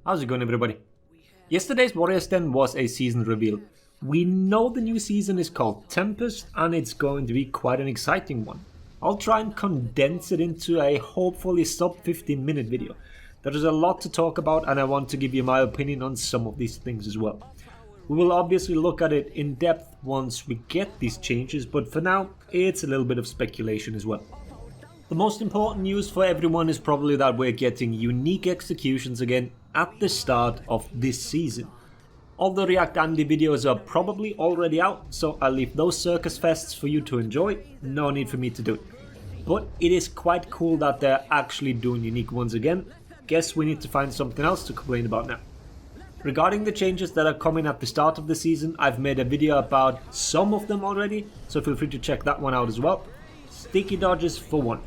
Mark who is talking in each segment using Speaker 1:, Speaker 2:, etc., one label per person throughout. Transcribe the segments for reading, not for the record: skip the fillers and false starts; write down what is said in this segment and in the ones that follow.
Speaker 1: How's it going, everybody? Yesterday's Warriors Den was a season reveal. We know the new season is called Tempest and it's going to be quite an exciting one. I'll try and condense it into a hopefully sub 15-minute video. There is a lot to talk about and I want to give you my opinion on some of these things as well. We will obviously look at it in depth once we get these changes, but for now it's a little bit of speculation as well. The most important news for everyone is probably that we're getting unique executions again at the start of this season. All the React Andy videos are probably already out, so I'll leave those circus fests for you to enjoy, no need for me to do it. But it is quite cool that they're actually doing unique ones again. Guess we need to find something else to complain about now. Regarding the changes that are coming at the start of the season, I've made a video about some of them already, so feel free to check that one out as well. Sticky dodges for one.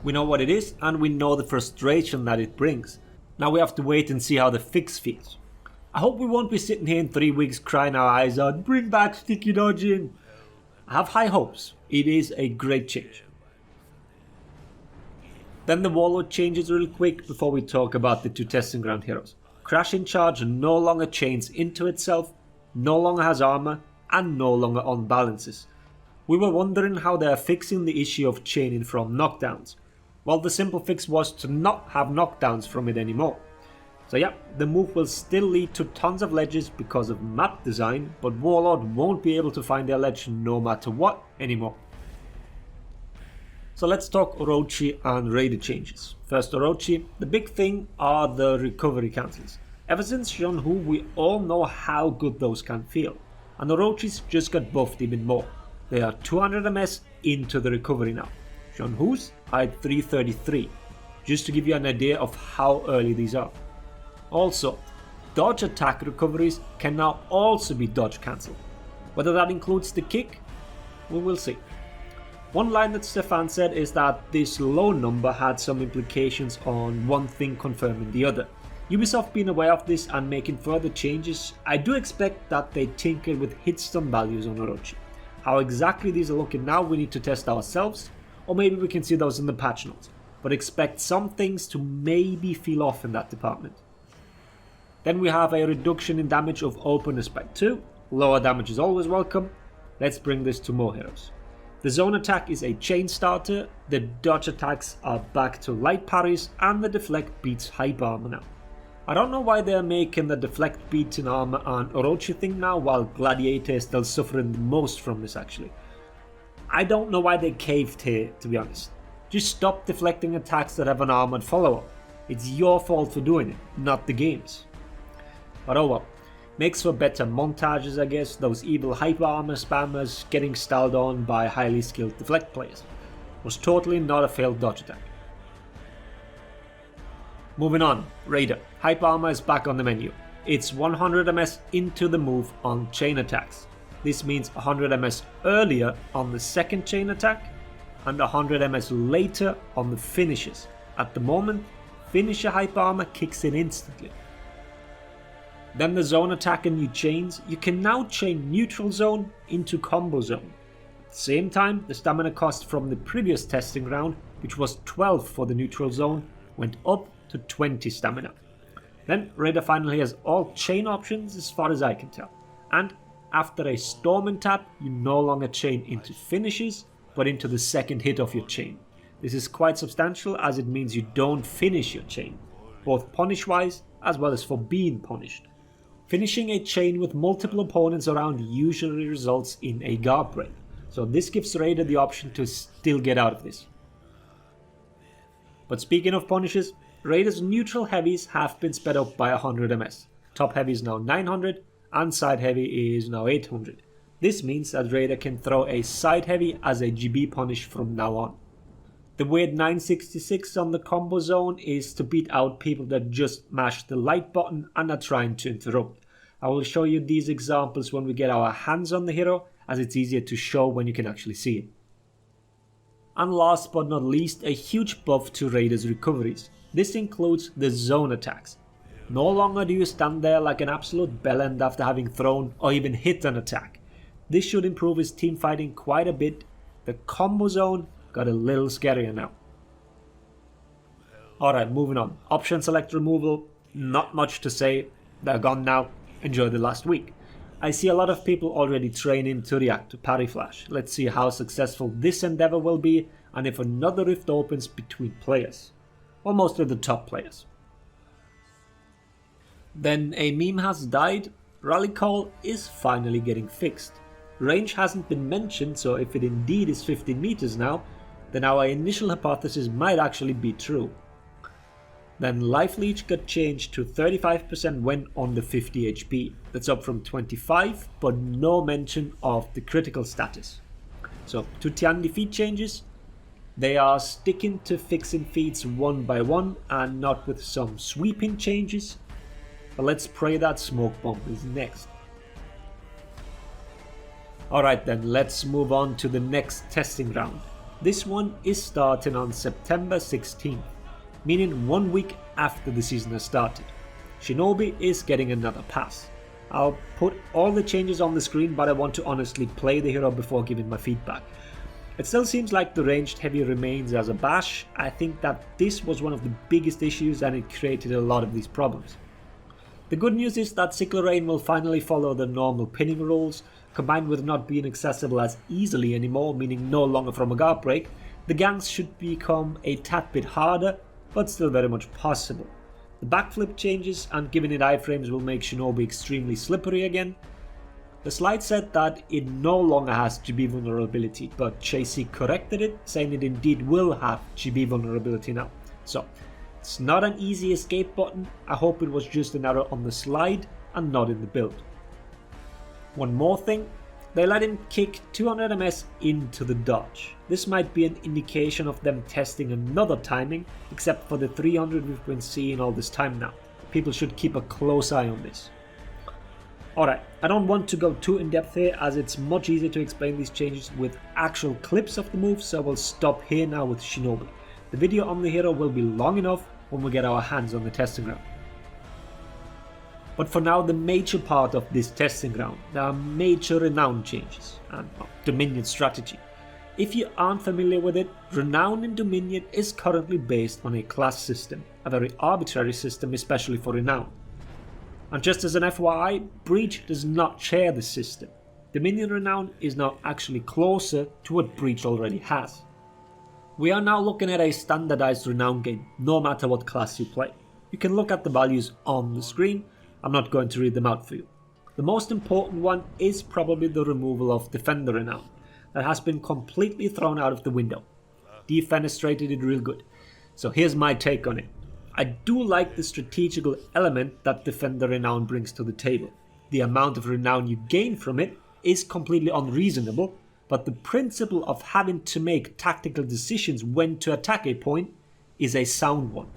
Speaker 1: We know what it is and we know the frustration that it brings. Now we have to wait and see how the fix feels. I hope we won't be sitting here in 3 weeks crying our eyes out, bring back sticky dodging. I have high hopes. It is a great change. Then the warlord changes real quick before we talk about the two testing ground heroes. Crashing Charge no longer chains into itself, no longer has armor and no longer unbalances. We were wondering how they are fixing the issue of chaining from knockdowns. Well, the simple fix was to not have knockdowns from it anymore. So yeah, the move will still lead to tons of ledges because of map design, but Warlord won't be able to find their ledge no matter what anymore. So let's talk Orochi and Raider changes. First Orochi, the big thing are the recovery cancels. Ever since Shunhu, we all know how good those can feel, and Orochi's just got buffed even more. They are 200 MS into the recovery now. Shunhu's are at 333, just to give you an idea of how early these are. Also, dodge attack recoveries can now also be dodge cancelled. Whether that includes the kick, we will see. One line that Stefan said is that this low number had some implications on one thing confirming the other. Ubisoft being aware of this and making further changes, I do expect that they tinker with hit stun values on Orochi. How exactly these are looking now we need to test ourselves, or maybe we can see those in the patch notes, but expect some things to maybe feel off in that department. Then we have a reduction in damage of openness by 2, lower damage is always welcome. Let's bring this to more heroes. The zone attack is a chain starter, the dodge attacks are back to light parries, and the deflect beats hyper armor now. I don't know why they're making the deflect beats in armor and Orochi thing now, while Gladiator is still suffering the most from this actually. I don't know why they caved here, to be honest. Just stop deflecting attacks that have an armored follow-up. It's your fault for doing it, not the game's. But oh well. Makes for better montages, I guess, those evil hyper armor spammers getting styled on by highly skilled deflect players. Was totally not a failed dodge attack. Moving on, Raider. Hyper armor is back on the menu. It's 100 MS into the move on chain attacks. This means 100 MS earlier on the second chain attack and 100 MS later on the finishes. At the moment, finisher hyper armor kicks in instantly. Then the zone attack and new chains, you can now chain neutral zone into combo zone. At the same time, the stamina cost from the previous testing round, which was 12 for the neutral zone, went up to 20 stamina. Then Raider finally has all chain options as far as I can tell. And after a storm tap, you no longer chain into finishes, but into the second hit of your chain. This is quite substantial as it means you don't finish your chain, both punish wise as well as for being punished. Finishing a chain with multiple opponents around usually results in a guard break, so this gives Raider the option to still get out of this. But speaking of punishes, Raider's neutral heavies have been sped up by 100 MS. Top heavy is now 900 and side heavy is now 800. This means that Raider can throw a side heavy as a GB punish from now on. The weird 966 on the combo zone is to beat out people that just mash the light button and are trying to interrupt. I will show you these examples when we get our hands on the hero, as it's easier to show when you can actually see it. And last but not least, a huge buff to Raider's recoveries. This includes the zone attacks. No longer do you stand there like an absolute bellend after having thrown or even hit an attack. This should improve his team fighting quite a bit. The combo zone got a little scarier now. Alright, moving on. Option select removal. not much to say. They're gone now. Enjoy the last week. I see a lot of people already training to react to parry flash. Let's see how successful this endeavor will be and if another rift opens between players. Or mostly the top players. Then a meme has died. Rally call is finally getting fixed. Range hasn't been mentioned, so if it indeed is 15 meters now, then our initial hypothesis might actually be true. Then life leech got changed to 35% when on the 50 HP. That's up from 25, but no mention of the critical status. So to Tian defeat changes, they are sticking to fixing feats one by one and not with some sweeping changes. But let's pray that smoke bomb is next. Alright then, let's move on to the next testing round. This one is starting on September 16th, meaning 1 week after the season has started. Shinobi is getting another pass. I'll put all the changes on the screen, but I want to honestly play the hero before giving my feedback. It still seems like the ranged heavy remains as a bash. I think that this was one of the biggest issues and it created a lot of these problems. The good news is that Sickle will finally follow the normal pinning rules. Combined with not being accessible as easily anymore, meaning no longer from a guard break, the ganks should become a tad bit harder, but still very much possible. The backflip changes and giving it iframes will make Shinobi extremely slippery again. The slide said that it no longer has GB vulnerability, but Chasey corrected it, saying it indeed will have GB vulnerability now. So, it's not an easy escape button. I hope it was just an error on the slide and not in the build. One more thing, they let him kick 200 ms into the dodge. This might be an indication of them testing another timing, except for the 300 we've been seeing all this time now. People should keep a close eye on this. Alright, I don't want to go too in depth here as it's much easier to explain these changes with actual clips of the moves, so we'll stop here now with Shinobi. The video on the hero will be long enough when we get our hands on the testing ground. But for now, the major part of this testing ground, there are major Renown changes and Dominion strategy. If you aren't familiar with it, Renown in Dominion is currently based on a class system, a very arbitrary system especially for Renown. And just as an FYI, Breach does not share this system. Dominion Renown is now actually closer to what Breach already has. We are now looking at a standardized Renown game, no matter what class you play. You can look at the values on the screen. I'm not going to read them out for you. The most important one is probably the removal of Defender Renown. That has been completely thrown out of the window. Defenestrated it real good. So here's my take on it. I do like the strategical element that Defender Renown brings to the table. The amount of renown you gain from it is completely unreasonable, but the principle of having to make tactical decisions when to attack a point is a sound one.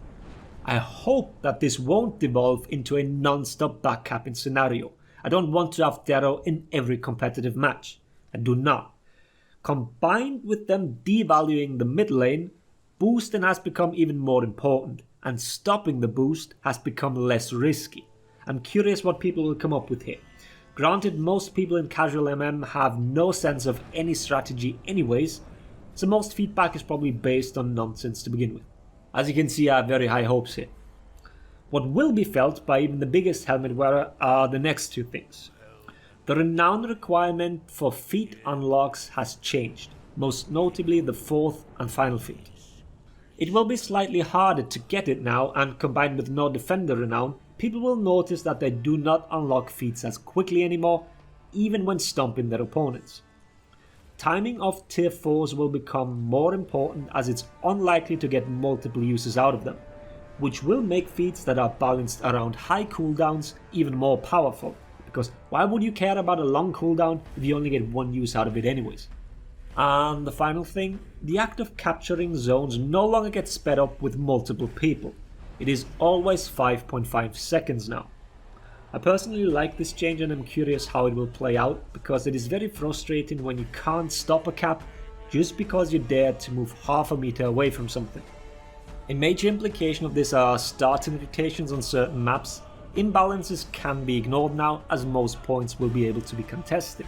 Speaker 1: I hope that this won't devolve into a non-stop backcapping scenario. I don't want to have Darrow in every competitive match. I do not. Combined with them devaluing the mid lane, boosting has become even more important, and stopping the boost has become less risky. I'm curious what people will come up with here. Granted, most people in casual MM have no sense of any strategy anyways, so most feedback is probably based on nonsense to begin with. As you can see, I have very high hopes here. What will be felt by even the biggest helmet wearer are the next two things. The renown requirement for feat unlocks has changed, most notably the fourth and final feat. It will be slightly harder to get it now, and combined with no defender renown, people will notice that they do not unlock feats as quickly anymore, even when stomping their opponents. Timing of tier 4s will become more important as it's unlikely to get multiple uses out of them, which will make feats that are balanced around high cooldowns even more powerful, because why would you care about a long cooldown if you only get one use out of it anyways? And the final thing, the act of capturing zones no longer gets sped up with multiple people. It is always 5.5 seconds now. I personally like this change and I'm curious how it will play out, because it is very frustrating when you can't stop a cap just because you dared to move half a meter away from something. A major implication of this are starting rotations on certain maps. Imbalances can be ignored now as most points will be able to be contested.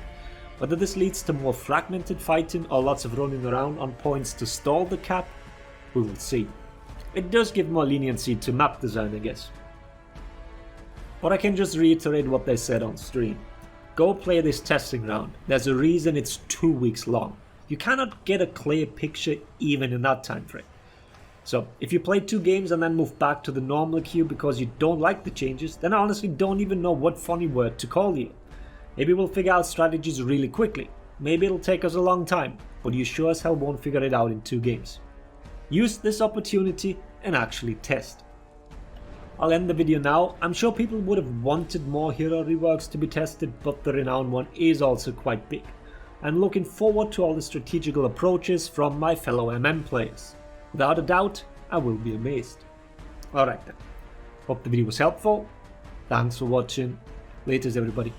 Speaker 1: Whether this leads to more fragmented fighting or lots of running around on points to stall the cap, we will see. It does give more leniency to map design, I guess. Or I can just reiterate what they said on stream. Go play this testing round. There's a reason it's 2 weeks long. You cannot get a clear picture even in that time frame. So if you play 2 games and then move back to the normal queue because you don't like the changes, then I honestly don't even know what funny word to call you. Maybe we'll figure out strategies really quickly. Maybe it'll take us a long time, but you sure as hell won't figure it out in 2 games. Use this opportunity and actually test. I'll end the video now. I'm sure people would have wanted more hero reworks to be tested, but the Renown one is also quite big. I'm looking forward to all the strategical approaches from my fellow MM players. Without a doubt, I will be amazed. Alright then. Hope the video was helpful. Thanks for watching. Laters everybody.